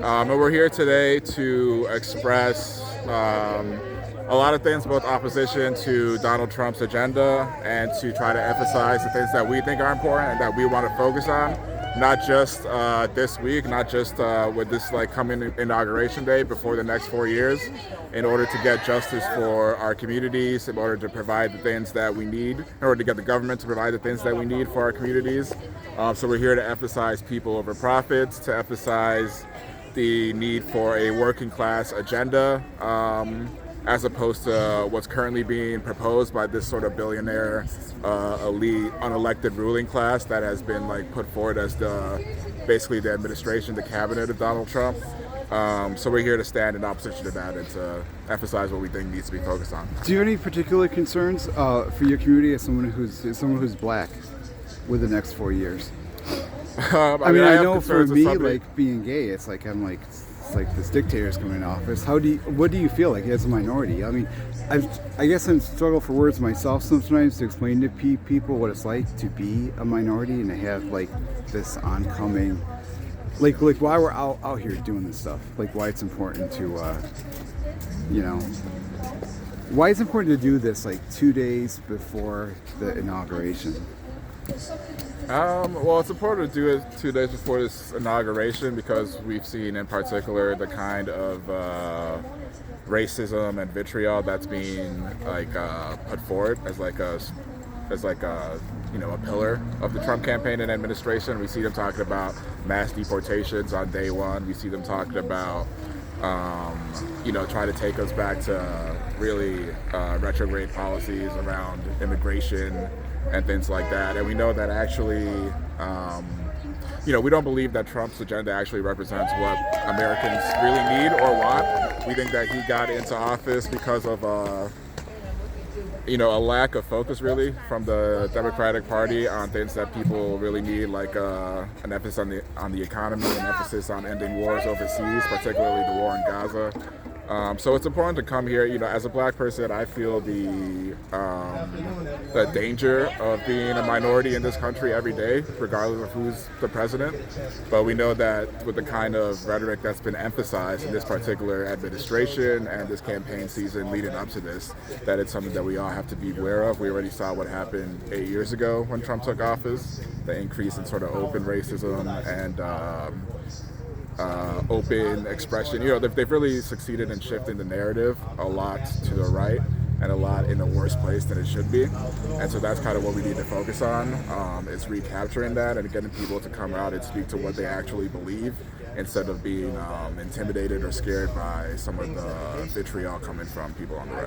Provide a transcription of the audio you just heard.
And we're here today to express a lot of things, both opposition to Donald Trump's agenda and to try to emphasize the things that we think are important and that we want to focus on, not just this week, not just with this coming inauguration day, before the next 4 years, in order to get justice for our communities, in order to provide the things that we need, in order to get the government to provide the things that we need for our communities. So we're here to emphasize people over profits, to emphasize the need for a working class agenda, as opposed to what's currently being proposed by this sort of billionaire, elite, unelected ruling class that has been put forward as basically the administration, the cabinet of Donald Trump. So we're here to stand in opposition to that and to emphasize what we think needs to be focused on. Do you have any particular concerns for your community as someone who's black with the next 4 years? I know for me, being gay, it's like this dictator's coming in office. What do you feel like as a minority? I mean, I guess I'm struggling for words myself sometimes to explain to people what it's like to be a minority and to have this oncoming, why we're out here doing this stuff, why it's important to, why it's important to do this 2 days before the inauguration. Well, it's important to do it 2 days before this inauguration because we've seen in particular the kind of racism and vitriol that's being put forward as a pillar of the Trump campaign and administration. We see them talking about mass deportations on day one. We see them talking about trying to take us back to really retrograde policies around immigration and things like that. And we know that actually, we don't believe that Trump's agenda actually represents what Americans really need or want. We think that he got into office because of a lack of focus really from the Democratic Party on things that people really need, an emphasis on the economy, an emphasis on ending wars overseas, particularly the war in Gaza. So it's important to come here. As a black person, I feel the danger of being a minority in this country every day, regardless of who's the president. But we know that with the kind of rhetoric that's been emphasized in this particular administration and this campaign season leading up to this, that it's something that we all have to be aware of. We already saw what happened 8 years ago when Trump took office, the increase in sort of open racism and open expression. They've really succeeded in shifting the narrative a lot to the right and a lot in a worse place than it should be. And so that's kind of what we need to focus on, is recapturing that and getting people to come out and speak to what they actually believe instead of being intimidated or scared by some of the vitriol coming from people on the right.